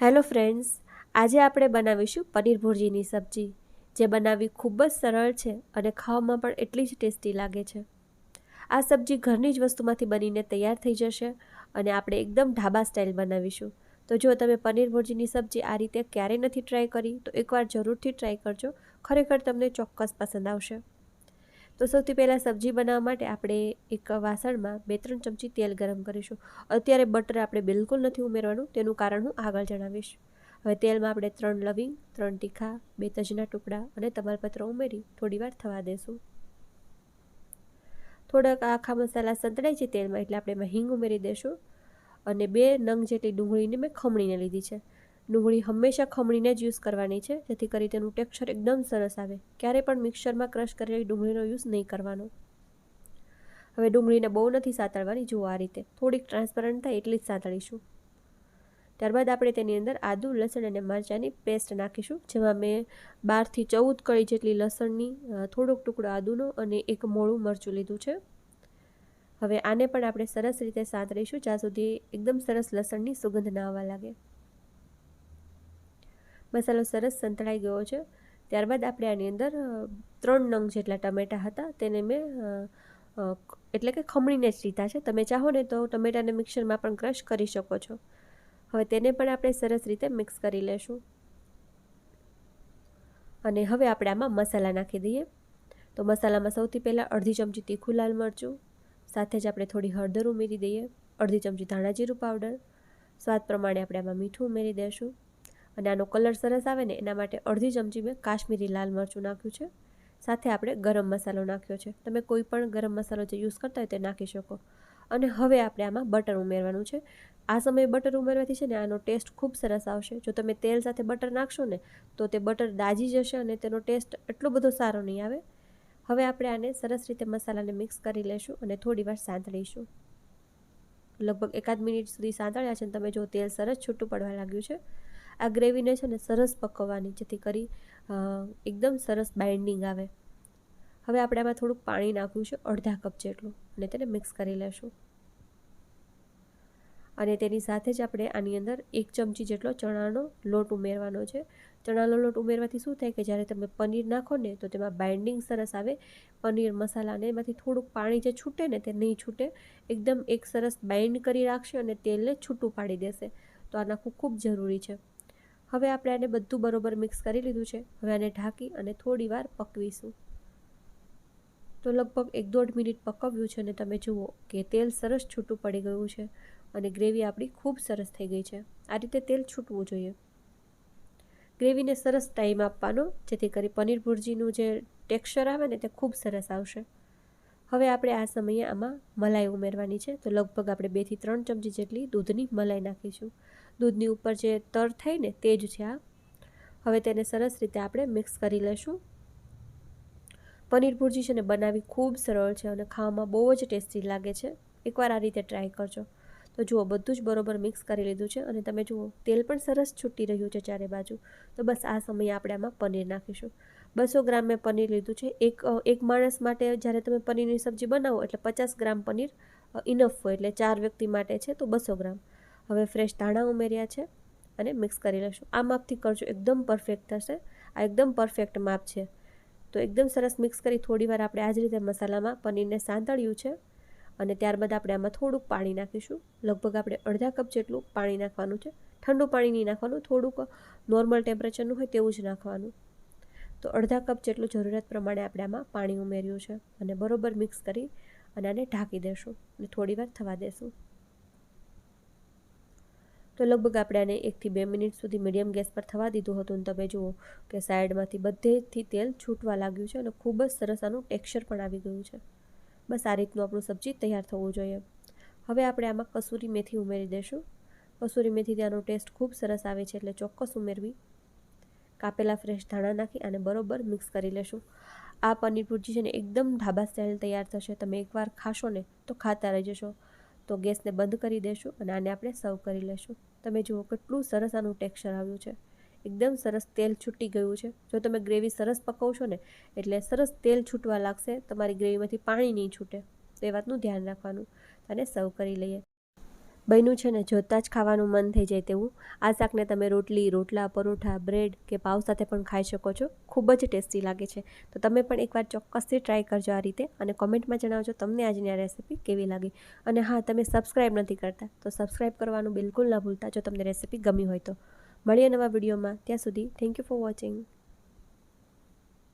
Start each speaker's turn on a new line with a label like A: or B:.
A: Hello friends, આજે આપણે બનાવીશું પનીર ભુરજીની સબ્જી, જે બનાવવી ખૂબ જ સરળ છે અને ખાવામાં પણ એટલી જ ટેસ્ટી લાગે છે. આ સબ્જી ઘરની જ વસ્તુમાંથી બનીને તૈયાર થઈ જશે અને આપણે એકદમ ઢાબા સ્ટાઇલ બનાવીશું. તો જો તમે પનીર ભુરજીની સબ્જી આ રીતે ક્યારેય નથી ટ્રાય કરી તો એકવાર જરૂરથી ટ્રાય કરજો. ખરેખર તમને ચોક્કસ પસંદ આવશે. તો સૌથી પહેલાં સબ્જી બનાવવા માટે આપણે એક વાસણમાં 2-3 ચમચી તેલ ગરમ કરીશું. અત્યારે બટર આપણે બિલકુલ નથી ઉમેરવાનું, તેનું કારણ હું આગળ જણાવીશ. હવે તેલમાં આપણે 3 લવિંગ, 3 તીખા, 2 તજના ટુકડા અને તમાલપત્ર ઉમેરી થોડીવાર થવા દેશું. થોડાક આખા મસાલા સંતળાય છે તેલમાં એટલે આપણે એમાં હિંગ ઉમેરી દઈશું અને 2 નંગ જેટલી ડુંગળીને મેં ખમણીને લીધી છે. ડુંગળી હંમેશા ખમણીને જ યુઝ કરવાની છે, જેથી કરી તેનું ટેક્સચર એકદમ સરસ આવે. ક્યારે પણ મિક્સરમાં ક્રશ કરેલી ડુંગળીનો યુઝ નહીં કરવાનો. હવે ડુંગળીને બહુ નથી સાતળવાની, જુઓ આ રીતે થોડીક ટ્રાન્સપરન્ટ થાય એટલી જ સાતળીશું. ત્યારબાદ આપણે તેની અંદર આદુ, લસણ અને મરચાંની પેસ્ટ નાખીશું, જેમાં મેં 12થી 14 કળી જેટલી લસણની, થોડોક ટુકડો આદુનો અને એક મોળું મરચું લીધું છે. હવે આને પણ આપણે સરસ રીતે સાતળીશું, જ્યાં સુધી એકદમ સરસ લસણની સુગંધ ના આવવા લાગે. મસાલો સરસ સંતળાઈ ગયો છે. ત્યારબાદ આપણે આની અંદર 3 નંગ જેટલા ટમેટાં હતા, તેને મેં એટલે કે ખમણીને જ લીધા છે. તમે ચાહો ને તો ટમેટાને મિક્સરમાં પણ ક્રશ કરી શકો છો. હવે તેને પણ આપણે સરસ રીતે મિક્સ કરી લેશું અને હવે આપણે આમાં મસાલા નાખી દઈએ. તો મસાલામાં સૌથી પહેલાં અડધી ચમચી તીખું લાલ મરચું, સાથે જ આપણે થોડી હળદર ઉમેરી દઈએ, અડધી ચમચી ધાણા જીરું પાવડર, સ્વાદ પ્રમાણે આપણે આમાં મીઠું ઉમેરી દઈશું અને આનો કલર સરસ આવે ને એના માટે અડધી ચમચી મેં કાશ્મીરી લાલ મરચું નાખ્યું છે. સાથે આપણે ગરમ મસાલો નાખ્યો છે. તમે કોઈ પણ ગરમ મસાલો જે યુઝ કરતા હોય તે નાખી શકો. અને હવે આપણે આમાં બટર ઉમેરવાનું છે. આ સમયે બટર ઉમેરવાથી છે ને આનો ટેસ્ટ ખૂબ સરસ આવશે. જો તમે તેલ સાથે બટર નાખશો ને તો તે બટર દાજી જશે અને તેનો ટેસ્ટ એટલો બધો સારો નહીં આવે. હવે આપણે આને સરસ રીતે મસાલાને મિક્સ કરી લેશું અને થોડીવાર સાંતળીશું. લગભગ 1 મિનિટ સુધી સાંતળ્યા છે અને તમે જો તેલ સરસ છૂટું પડવા લાગ્યું છે. આ ગ્રેવીને છે ને સરસ પકવવાની, જેથી કરી એકદમ સરસ બાઇન્ડિંગ આવે. હવે આપણે આમાં થોડુંક પાણી નાખ્યું છે, અડધા કપ જેટલું, અને તેને મિક્સ કરી લેશું. અને તેની સાથે જ આપણે આની અંદર 1 ચમચી જેટલો ચણાનો લોટ ઉમેરવાનો છે. ચણાનો લોટ ઉમેરવાથી શું થાય કે જ્યારે તમે પનીર નાખો ને તો તેમાં બાઇન્ડિંગ સરસ આવે. પનીર મસાલાને એમાંથી થોડુંક પાણી જે છૂટે ને તે નહીં છૂટે, એકદમ એક સરસ બાઇન્ડ કરી રાખશે અને તેલને છૂટું પાડી દેશે. તો આ નાખવું ખૂબ જરૂરી છે. હવે આપણે આને બધું બરોબર મિક્સ કરી લીધું છે. હવે આને ઢાંકી અને થોડીવાર પકવીશું. તો લગભગ 1-1.5 મિનિટ પકવ્યું છે અને તમે જુઓ કે તેલ સરસ છૂટું પડી ગયું છે અને ગ્રેવી આપણી ખૂબ સરસ થઈ ગઈ છે. આ રીતે તેલ છૂટવું જોઈએ. ગ્રેવીને સરસ ટાઈમ આપવાનો, જેથી કરી પનીર ભુરજીનું જે ટેક્સચર આવે ને તે ખૂબ સરસ આવશે. હવે આપણે આ સમયે આમાં મલાઈ ઉમેરવાની છે. તો લગભગ આપણે 2થી 3 ચમચી જેટલી દૂધની મલાઈ નાખીશું. દૂધની ઉપર જે તર થાય ને તે જ છે આ. હવે તેને સરસ રીતે આપણે મિક્સ કરી લેશું. પનીર ભુરજી છે ને બનાવવી ખૂબ સરળ છે અને ખાવામાં બહુ જ ટેસ્ટી લાગે છે. એકવાર આ રીતે ટ્રાય કરજો. તો જુઓ બધું જ બરોબર મિક્સ કરી લીધું છે અને તમે જુઓ તેલ પણ સરસ છૂટી રહ્યું છે ચારે બાજુ. તો બસ આ સમયે આપણે આમાં પનીર નાખીશું. 200 ગ્રામ મેં પનીર લીધું છે. એક માણસ માટે જ્યારે તમે પનીરની સબ્જી બનાવો એટલે 50 ગ્રામ પનીર ઇનફ હોય, એટલે 4 વ્યક્તિ માટે છે તો 200 ગ્રામ. હવે ફ્રેશ ધાણા ઉમેર્યા છે અને મિક્સ કરી લેશું. આ માપથી કરજો, એકદમ પરફેક્ટ થશે. આ એકદમ પરફેક્ટ માપ છે. તો એકદમ સરસ મિક્સ કરી થોડીવાર આપણે આ જ રીતે મસાલામાં પનીરને સાંતળ્યું છે અને ત્યારબાદ આપણે આમાં થોડુંક પાણી નાખીશું. લગભગ આપણે અડધા કપ જેટલું પાણી નાખવાનું છે. ઠંડુ પાણી નહીં નાખવાનું, થોડુંક નોર્મલ ટેમ્પરેચરનું હોય તેવું જ નાખવાનું. તો અડધા કપ જેટલું જરૂરિયાત પ્રમાણે આપણે આમાં પાણી ઉમેર્યું છે અને બરોબર મિક્સ કરી અને આને ઢાંકી દેશું અને થોડીવાર થવા દેશું. તો લગભગ આપણે આને 1થી 2 મિનિટ સુધી મીડિયમ ગેસ પર થવા દીધું હતું અને તમે જુઓ કે સાઈડમાંથી બધેથી તેલ છૂટવા લાગ્યું છે અને ખૂબ જ સરસ આનું ટેક્સચર પણ આવી ગયું છે. બસ આ રીતનું આપણું સબ્જી તૈયાર થવું જોઈએ. હવે આપણે આમાં કસૂરી મેથી ઉમેરી દઈશું. કસૂરી મેથીથી આનો ટેસ્ટ ખૂબ સરસ આવે છે એટલે ચોક્કસ ઉમેરવી. કાપેલા ફ્રેશ ધાણા નાખી અને બરોબર મિક્સ કરી લેશું. આ પનીર ભુરજી છે ને એકદમ ઢાબા સ્ટાઇલ તૈયાર થશે. તમે એકવાર ખાશો ને તો ખાતા રહી જશો. તો ગેસને બંધ કરી દેશું અને આને આપણે સર્વ કરી લેશું. તમે જુઓ કેટલું સરસ આનું ટેક્સચર આવ્યું છે. એકદમ સરસ તેલ છૂટી ગયું છે. જો તમે ગ્રેવી સરસ પકવશો ને એટલે સરસ તેલ છૂટવા લાગશે, તમારી ગ્રેવીમાંથી પાણી નહીં છૂટે. તો એ વાતનું ધ્યાન રાખવાનું. આને સર્વ કરી લઈએ. બન્યું છે ને જોતાં જ ખાવાનું મન થઈ જાય તેવું. આ શાકને તમે રોટલી, રોટલા, પરોઠા, બ્રેડ કે પાવ સાથે પણ ખાઈ શકો છો. ખૂબ જ ટેસ્ટી લાગે છે. તો તમે પણ એકવાર ચોક્કસથી ટ્રાય કરજો આ રીતે અને કોમેન્ટમાં જણાવજો તમને આજની આ રેસીપી કેવી લાગી. અને હા, તમે સબસ્ક્રાઈબ નથી કરતા તો સબસ્ક્રાઈબ કરવાનું બિલકુલ ના ભૂલતા જો તમને રેસીપી ગમી હોય તો. મળીએ નવા વિડીયોમાં. ત્યાં સુધી થેન્ક યુ ફોર વોચિંગ.